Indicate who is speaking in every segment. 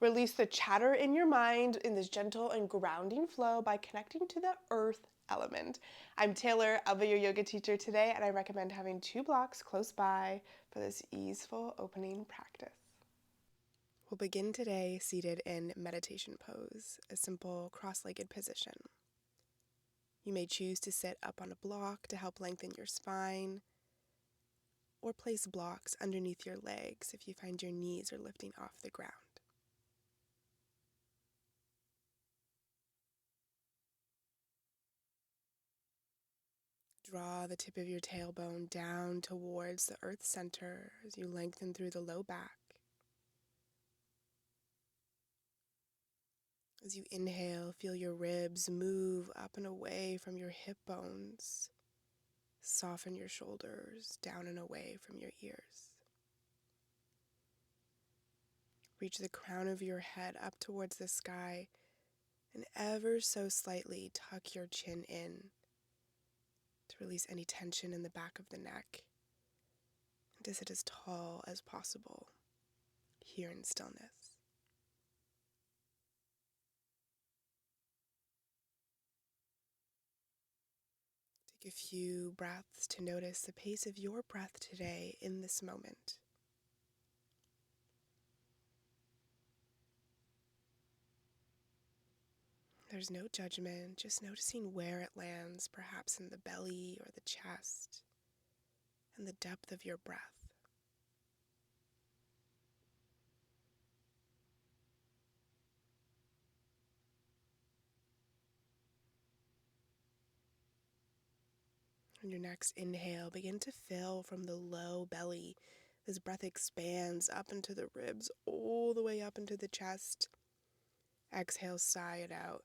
Speaker 1: Release the chatter in your mind in this gentle and grounding flow by connecting to the earth element. I'm Taylor, I'll be your yoga teacher today, and I recommend having 2 blocks close by for this easeful opening practice. We'll begin today seated in meditation pose, a simple cross-legged position. You may choose to sit up on a block to help lengthen your spine, or place blocks underneath your legs if you find your knees are lifting off the ground. Draw the tip of your tailbone down towards the earth center as you lengthen through the low back. As you inhale, feel your ribs move up and away from your hip bones. Soften your shoulders down and away from your ears. Reach the crown of your head up towards the sky and ever so slightly tuck your chin in to release any tension in the back of the neck and to sit as tall as possible here in stillness. Take a few breaths to notice the pace of your breath today in this moment. There's no judgment, just noticing where it lands, perhaps in the belly or the chest, and the depth of your breath. On your next inhale, begin to fill from the low belly. This breath expands up into the ribs, all the way up into the chest. Exhale, sigh it out.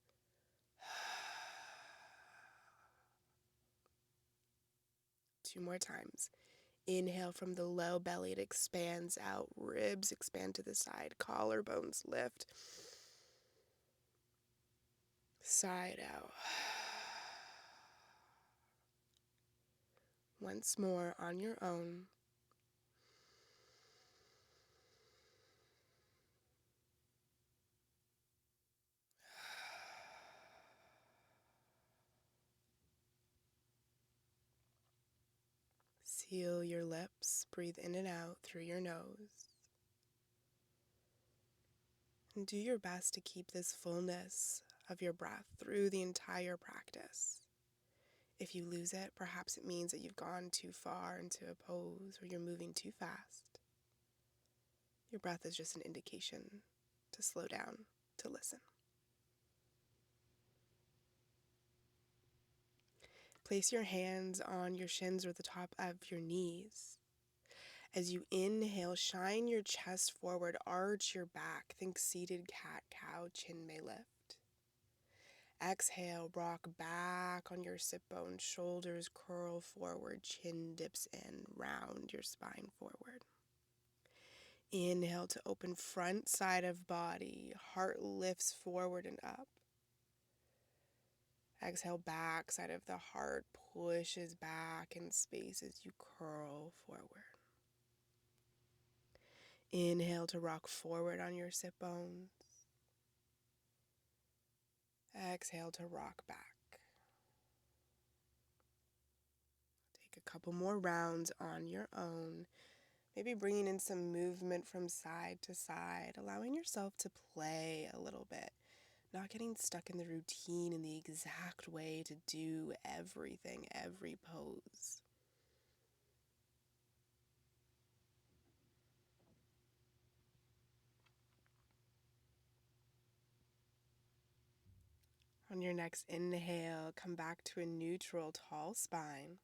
Speaker 1: 2 more times. Inhale from the low belly, it expands out. Ribs expand to the side. Collarbones lift. Sigh it out. Once more on your own. Seal your lips, breathe in and out through your nose. And do your best to keep this fullness of your breath through the entire practice. If you lose it, perhaps it means that you've gone too far into a pose or you're moving too fast. Your breath is just an indication to slow down, to listen. Place your hands on your shins or the top of your knees. As you inhale, shine your chest forward, arch your back. Think seated cat, cow, chin may lift. Exhale, rock back on your sit bones, shoulders curl forward, chin dips in, round your spine forward. Inhale to open front side of body, heart lifts forward and up. Exhale, back side of the heart pushes back in space as you curl forward. Inhale to rock forward on your sit bones. Exhale to rock back. Take a couple more rounds on your own. Maybe bringing in some movement from side to side, allowing yourself to play a little bit. Not getting stuck in the routine in the exact way to do everything, every pose. On your next inhale, come back to a neutral, tall spine.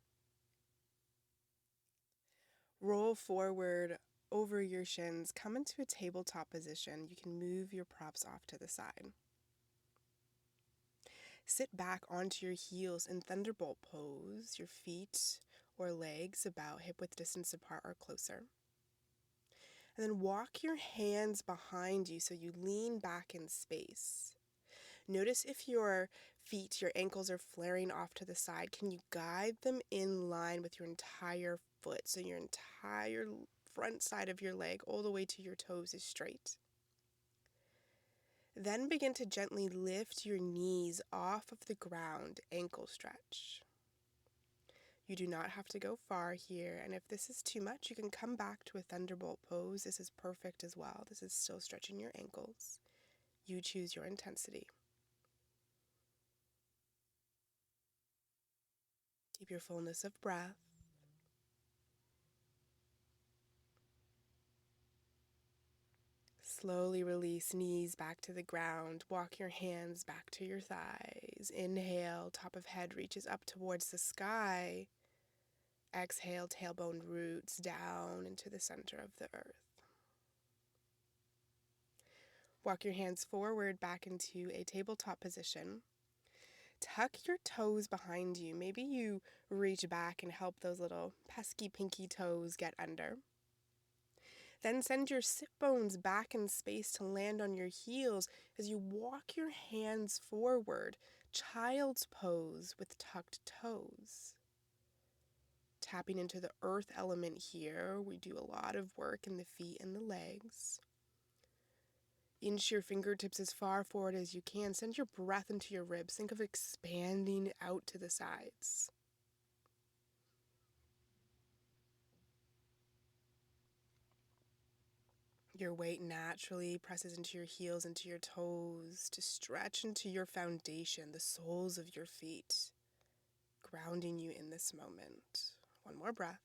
Speaker 1: Roll forward over your shins, come into a tabletop position. You can move your props off to the side. Sit back onto your heels in thunderbolt pose, your feet or legs about hip width distance apart or closer. And then walk your hands behind you so you lean back in space. Notice if your feet, your ankles are flaring off to the side. Can you guide them in line with your entire foot so your entire front side of your leg all the way to your toes is straight? Then begin to gently lift your knees off of the ground, ankle stretch. You do not have to go far here, and if this is too much, you can come back to a thunderbolt pose. This is perfect as well. This is still stretching your ankles. You choose your intensity. Keep your fullness of breath. Slowly release knees back to the ground. Walk your hands back to your thighs. Inhale, top of head reaches up towards the sky. Exhale, tailbone roots down into the center of the earth. Walk your hands forward back into a tabletop position. Tuck your toes behind you. Maybe you reach back and help those little pesky pinky toes get under. Then send your sit bones back in space to land on your heels as you walk your hands forward, child's pose with tucked toes. Tapping into the earth element here, we do a lot of work in the feet and the legs. Inch your fingertips as far forward as you can. Send your breath into your ribs. Think of expanding out to the sides. Your weight naturally presses into your heels, into your toes, to stretch into your foundation, the soles of your feet, grounding you in this moment. One more breath.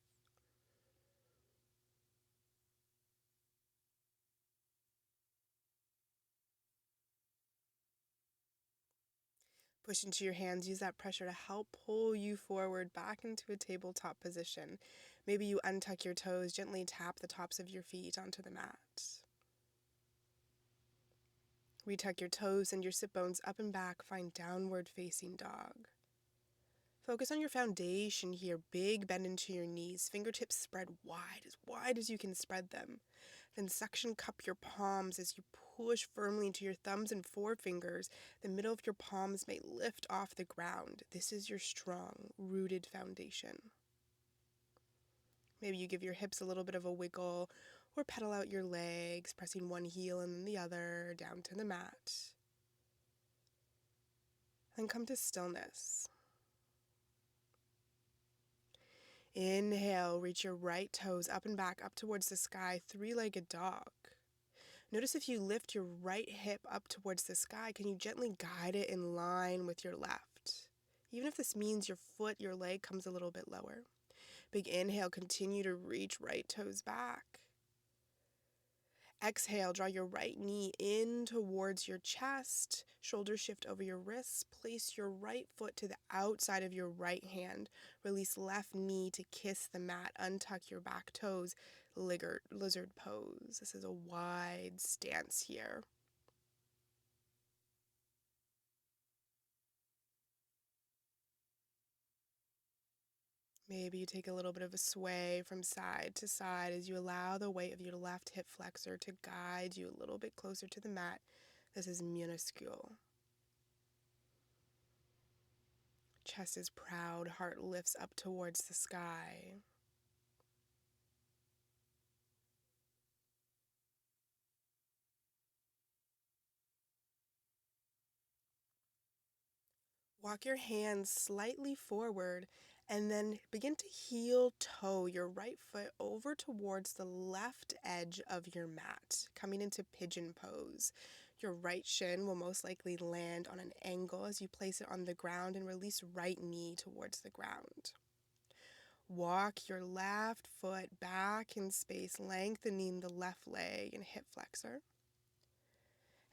Speaker 1: Push into your hands. Use that pressure to help pull you forward back into a tabletop position. Maybe you untuck your toes, gently tap the tops of your feet onto the mat. Retuck your toes and your sit bones up and back. Find downward facing dog. Focus on your foundation here. Big bend into your knees. Fingertips spread wide as you can spread them. Then suction cup your palms as you push firmly into your thumbs and forefingers. The middle of your palms may lift off the ground. This is your strong, rooted foundation. Maybe you give your hips a little bit of a wiggle or pedal out your legs, pressing one heel and then the other down to the mat. Then come to stillness. Inhale, reach your right toes up and back up towards the sky, three-legged dog. Notice if you lift your right hip up towards the sky, can you gently guide it in line with your left? Even if this means your leg comes a little bit lower. Big inhale, continue to reach right toes back. Exhale, draw your right knee in towards your chest, shoulders shift over your wrists, place your right foot to the outside of your right hand, release left knee to kiss the mat, untuck your back toes, lizard pose. This is a wide stance here. Maybe you take a little bit of a sway from side to side as you allow the weight of your left hip flexor to guide you a little bit closer to the mat. This is minuscule. Chest is proud, heart lifts up towards the sky. Walk your hands slightly forward and then begin to heel toe your right foot over towards the left edge of your mat, coming into pigeon pose. Your right shin will most likely land on an angle as you place it on the ground and release right knee towards the ground. Walk your left foot back in space, lengthening the left leg and hip flexor.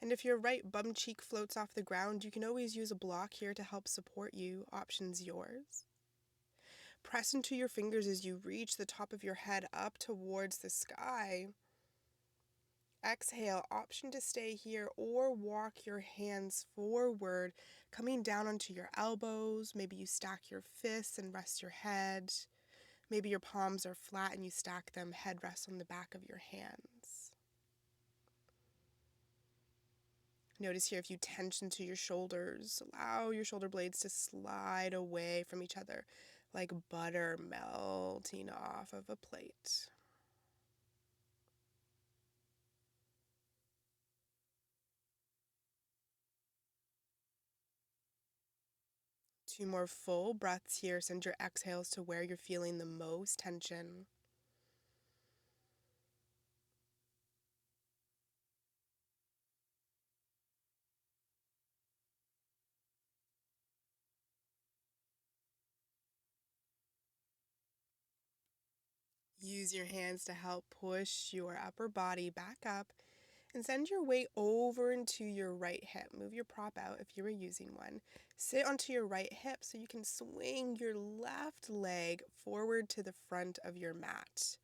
Speaker 1: And if your right bum cheek floats off the ground, you can always use a block here to help support you. Option's yours. Press into your fingers as you reach the top of your head up towards the sky. Exhale, option to stay here or walk your hands forward, coming down onto your elbows. Maybe you stack your fists and rest your head. Maybe your palms are flat and you stack them, head rests on the back of your hands. Notice here if you tension into your shoulders, allow your shoulder blades to slide away from each other like butter melting off of a plate. 2 more full breaths here. Send your exhales to where you're feeling the most tension. Use your hands to help push your upper body back up and send your weight over into your right hip. Move your prop out if you were using one. Sit onto your right hip so you can swing your left leg forward to the front of your mat.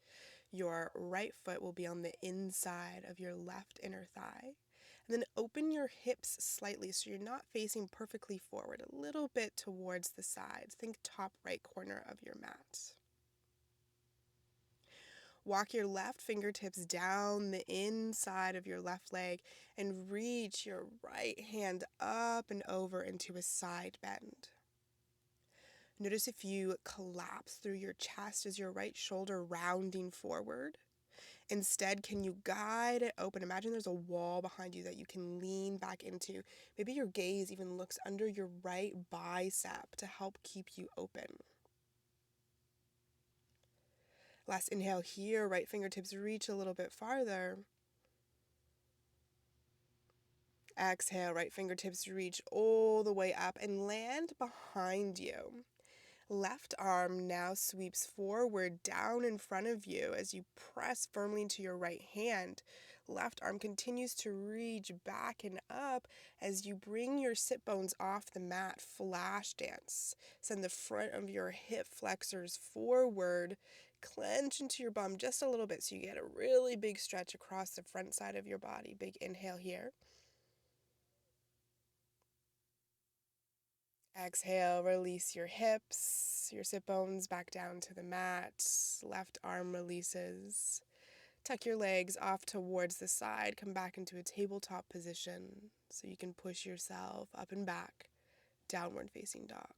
Speaker 1: Your right foot will be on the inside of your left inner thigh. And then open your hips slightly so you're not facing perfectly forward, a little bit towards the sides. Think top right corner of your mat. Walk your left fingertips down the inside of your left leg and reach your right hand up and over into a side bend. Notice if you collapse through your chest, is your right shoulder rounding forward? Instead, can you guide it open? Imagine there's a wall behind you that you can lean back into. Maybe your gaze even looks under your right bicep to help keep you open. Last inhale here, right fingertips reach a little bit farther. Exhale, right fingertips reach all the way up and land behind you. Left arm now sweeps forward down in front of you as you press firmly into your right hand. Left arm continues to reach back and up as you bring your sit bones off the mat. Flash dance. Send the front of your hip flexors forward. Clench into your bum just a little bit so you get a really big stretch across the front side of your body. Big inhale here. Exhale, release your hips, your sit bones back down to the mat. Left arm releases. Tuck your legs off towards the side. Come back into a tabletop position so you can push yourself up and back. Downward facing dog.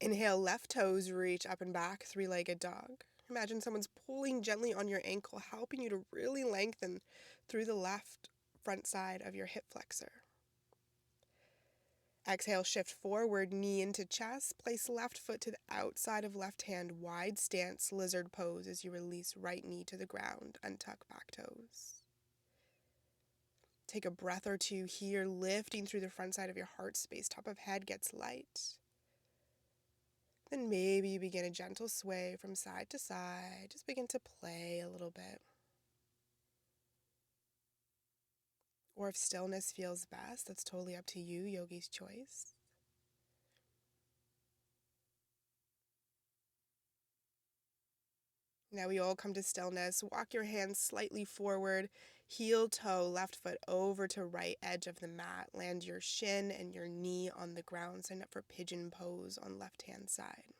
Speaker 1: Inhale, left toes reach up and back, three-legged dog. Imagine someone's pulling gently on your ankle, helping you to really lengthen through the left front side of your hip flexor. Exhale, shift forward, knee into chest. Place left foot to the outside of left hand, wide stance, lizard pose as you release right knee to the ground. Untuck back toes. Take a breath or two here, lifting through the front side of your heart space. Top of head gets light. Then maybe you begin a gentle sway from side to side. Just begin to play a little bit. Or if stillness feels best, that's totally up to you, yogi's choice. Now we all come to stillness. Walk your hands slightly forward, heel toe, left foot over to right edge of the mat. Land your shin and your knee on the ground. Sign up for pigeon pose on left hand side.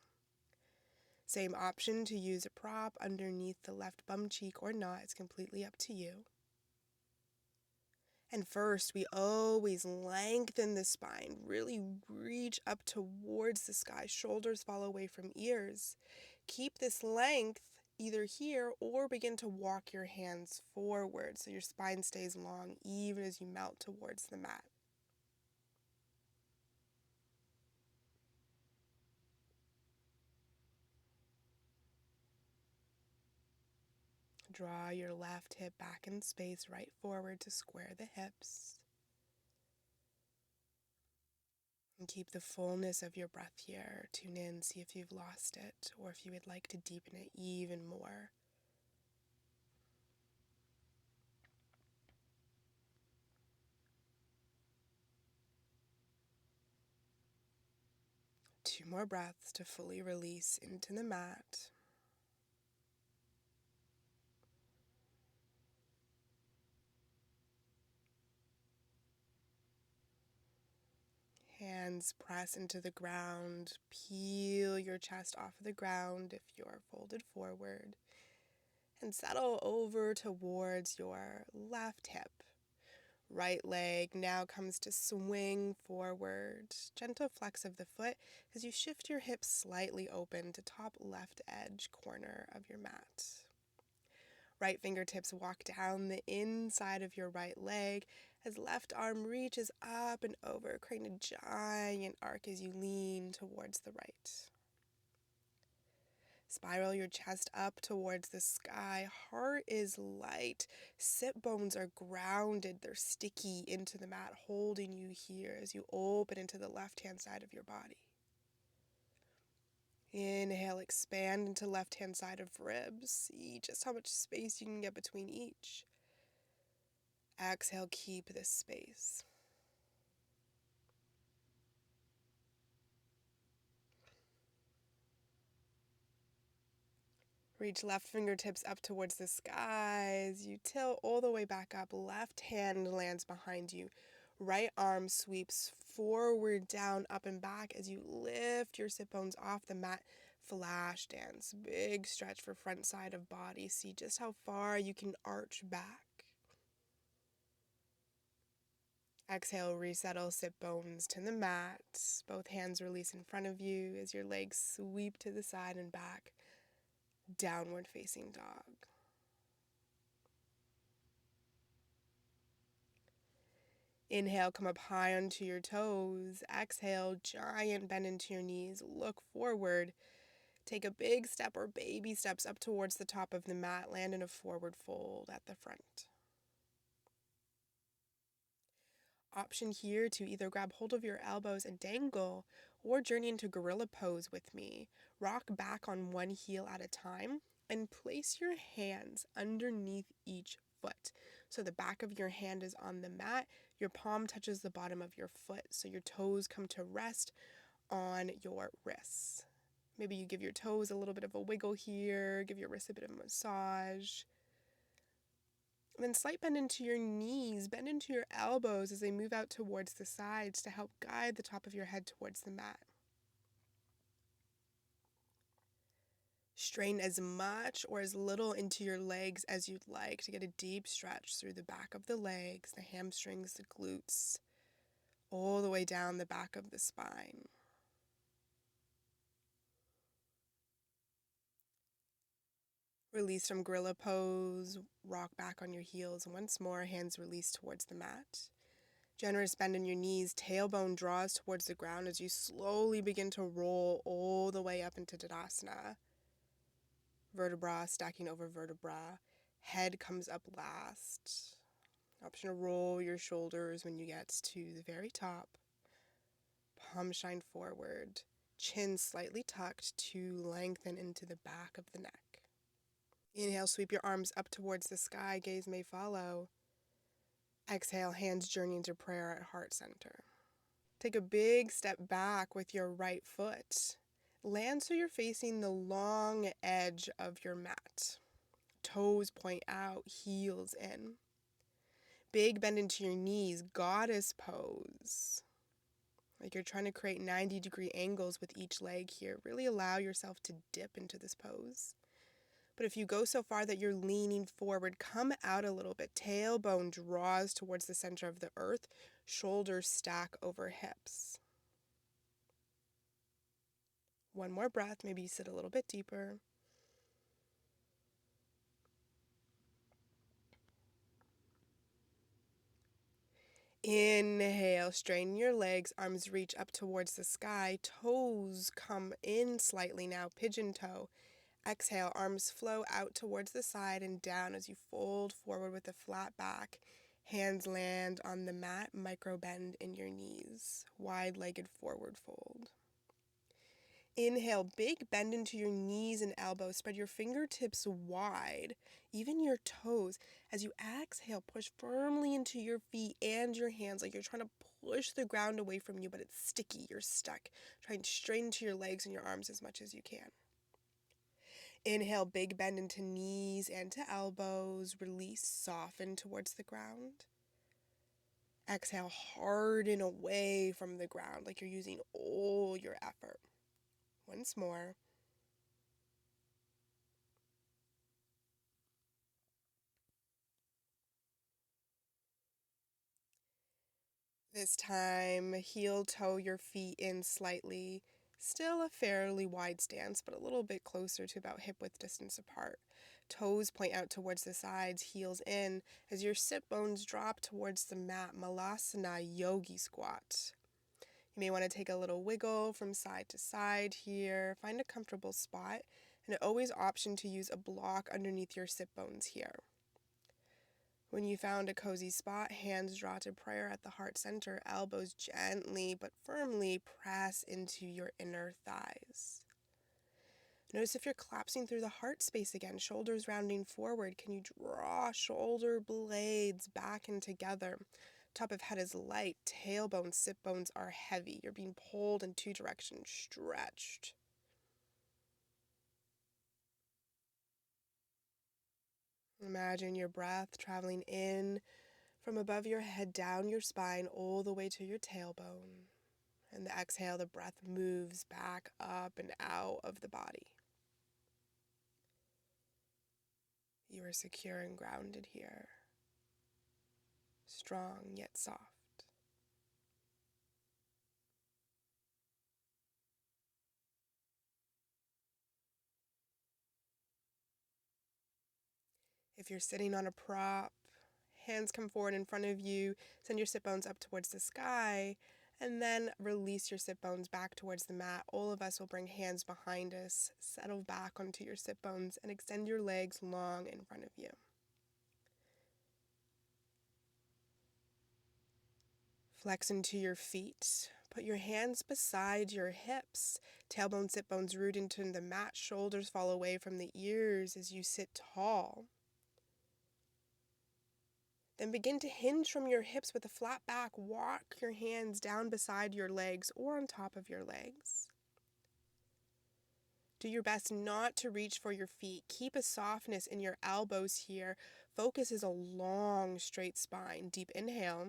Speaker 1: Same option to use a prop underneath the left bum cheek or not. It's completely up to you. And first, we always lengthen the spine. Really reach up towards the sky. Shoulders fall away from ears. Keep this length either here or begin to walk your hands forward so your spine stays long even as you melt towards the mat. Draw your left hip back in space, right forward to square the hips. And keep the fullness of your breath here. Tune in, see if you've lost it or if you would like to deepen it even more. Two more breaths to fully release into the mat. Hands press into the ground. Peel your chest off of the ground if you're folded forward. And settle over towards your left hip. Right leg now comes to swing forward. Gentle flex of the foot as you shift your hips slightly open to top left edge corner of your mat. Right fingertips walk down the inside of your right leg as left arm reaches up and over, creating a giant arc as you lean towards the right. Spiral your chest up towards the sky. Heart is light. Sit bones are grounded. They're sticky into the mat, holding you here as you open into the left-hand side of your body. Inhale, expand into left-hand side of ribs. See just how much space you can get between each. Exhale, keep this space. Reach left fingertips up towards the skies. You tilt all the way back up. Left hand lands behind you. Right arm sweeps forward, down, up, and back as you lift your sit bones off the mat. Flash dance. Big stretch for front side of body. See just how far you can arch back. Exhale, resettle, sit bones to the mat. Both hands release in front of you as your legs sweep to the side and back. Downward facing dog. Inhale, come up high onto your toes. Exhale, giant bend into your knees. Look forward. Take a big step or baby steps up towards the top of the mat. Land in a forward fold at the front. Option here to either grab hold of your elbows and dangle or journey into gorilla pose with me. Rock back on one heel at a time and place your hands underneath each foot. So the back of your hand is on the mat, your palm touches the bottom of your foot, so your toes come to rest on your wrists. Maybe you give your toes a little bit of a wiggle here, give your wrists a bit of a massage. And then slight bend into your knees, bend into your elbows as they move out towards the sides to help guide the top of your head towards the mat. Strain as much or as little into your legs as you'd like to get a deep stretch through the back of the legs, the hamstrings, the glutes, all the way down the back of the spine. Release from gorilla pose, rock back on your heels once more, hands released towards the mat. Generous bend in your knees, tailbone draws towards the ground as you slowly begin to roll all the way up into Tadasana. Vertebra stacking over vertebra, head comes up last. Option to roll your shoulders when you get to the very top. Palms shine forward, chin slightly tucked to lengthen into the back of the neck. Inhale, sweep your arms up towards the sky, gaze may follow. Exhale, hands journey into prayer at heart center. Take a big step back with your right foot. Land so you're facing the long edge of your mat. Toes point out, heels in. Big bend into your knees, goddess pose. Like you're trying to create 90-degree angles with each leg here. Really allow yourself to dip into this pose. But if you go so far that you're leaning forward, come out a little bit. Tailbone draws towards the center of the earth. Shoulders stack over hips. One more breath. Maybe you sit a little bit deeper. Inhale, straighten your legs, arms reach up towards the sky. Toes come in slightly now, pigeon toe. Exhale, arms flow out towards the side and down as you fold forward with a flat back. Hands land on the mat, micro bend in your knees. Wide-legged forward fold. Inhale, big bend into your knees and elbows. Spread your fingertips wide, even your toes. As you exhale, push firmly into your feet and your hands like you're trying to push the ground away from you, but it's sticky. You're stuck. Try and straighten to your legs and your arms as much as you can. Inhale, big bend into knees and to elbows. Release, soften towards the ground. Exhale, harden away from the ground like you're using all your effort. Once more. This time, heel toe your feet in slightly. Still a fairly wide stance, but a little bit closer to about hip width distance apart. Toes point out towards the sides, heels in, as your sit bones drop towards the mat, Malasana Yogi Squat. You may want to take a little wiggle from side to side here. Find a comfortable spot, and always option to use a block underneath your sit bones here. When you found a cozy spot, hands draw to prayer at the heart center, elbows gently but firmly press into your inner thighs. Notice if you're collapsing through the heart space again, shoulders rounding forward. Can you draw shoulder blades back and together? Top of head is light, tailbone, sit bones are heavy. You're being pulled in two directions, stretched. Imagine your breath traveling in from above your head, down your spine, all the way to your tailbone. And the exhale, the breath moves back up and out of the body. You are secure and grounded here. Strong yet soft. If you're sitting on a prop, hands come forward in front of you, send your sit bones up towards the sky, and then release your sit bones back towards the mat. All of us will bring hands behind us, settle back onto your sit bones, and extend your legs long in front of you. Flex into your feet. Put your hands beside your hips. Tailbone, sit bones root into the mat. Shoulders fall away from the ears as you sit tall. Then begin to hinge from your hips with a flat back. Walk your hands down beside your legs or on top of your legs. Do your best not to reach for your feet. Keep a softness in your elbows here. Focus is a long, straight spine. Deep inhale.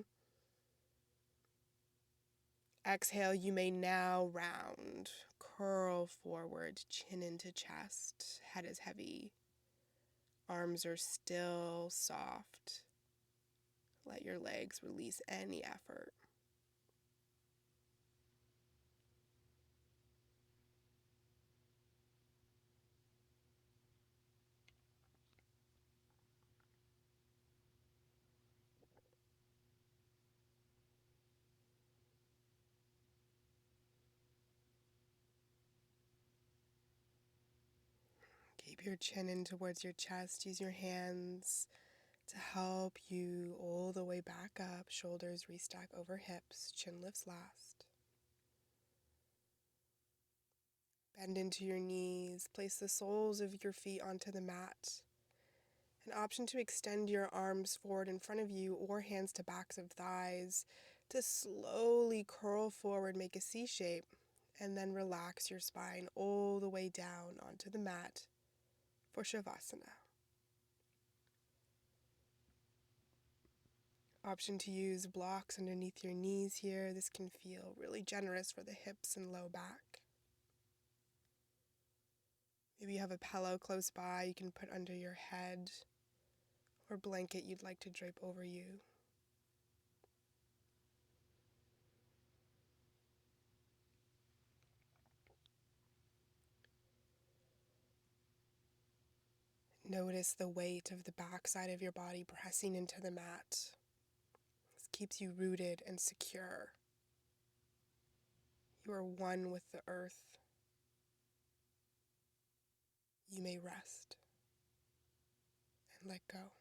Speaker 1: Exhale, you may now round. Curl forward, chin into chest. Head is heavy. Arms are still soft. Let your legs release any effort. Keep your chin in towards your chest. Use your hands to help you all the way back up. Shoulders restack over hips. Chin lifts last. Bend into your knees. Place the soles of your feet onto the mat. An option to extend your arms forward in front of you or hands to backs of thighs to slowly curl forward, make a C shape, and then relax your spine all the way down onto the mat for Shavasana. Option to use blocks underneath your knees here. This can feel really generous for the hips and low back. Maybe you have a pillow close by you can put under your head or blanket you'd like to drape over you. Notice the weight of the backside of your body pressing into the mat. This keeps you rooted and secure. You are one with the earth. You may rest and let go.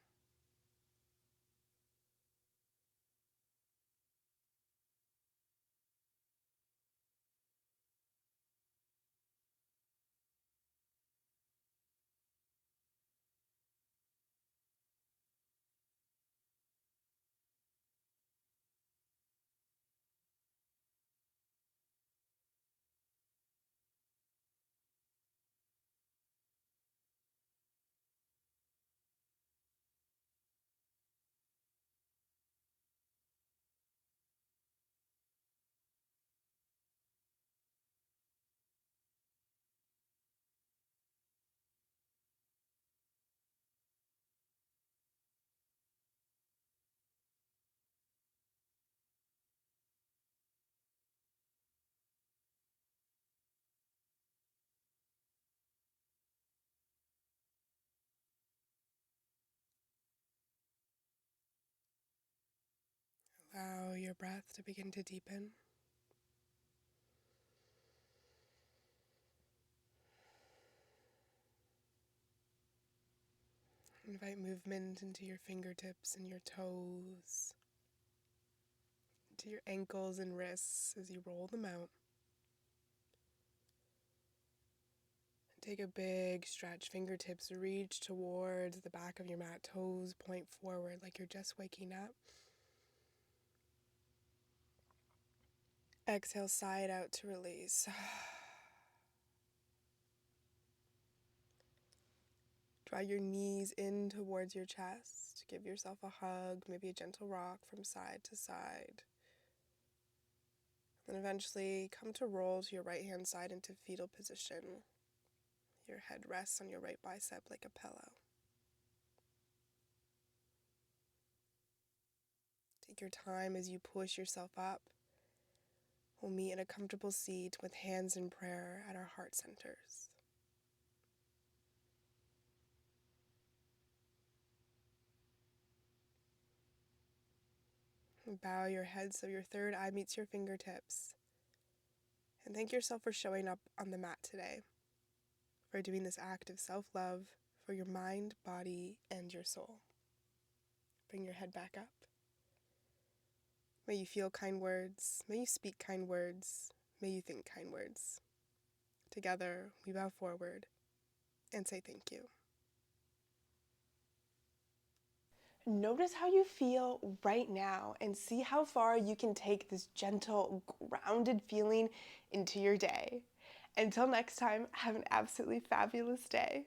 Speaker 1: your breath to begin to deepen. Invite movement into your fingertips and your toes, into your ankles and wrists as you roll them out. Take a big stretch. Fingertips reach towards the back of your mat. Toes point forward like you're just waking up. Exhale, side out to release. Draw your knees in towards your chest. Give yourself a hug, maybe a gentle rock from side to side. Then eventually come to roll to your right hand side into fetal position. Your head rests on your right bicep like a pillow. Take your time as you push yourself up. We'll meet in a comfortable seat with hands in prayer at our heart centers. Bow your head so your third eye meets your fingertips. And thank yourself for showing up on the mat today, for doing this act of self-love for your mind, body, and your soul. Bring your head back up. May you feel kind words. May you speak kind words. May you think kind words. Together, we bow forward and say thank you. Notice how you feel right now and see how far you can take this gentle, grounded feeling into your day. Until next time, have an absolutely fabulous day.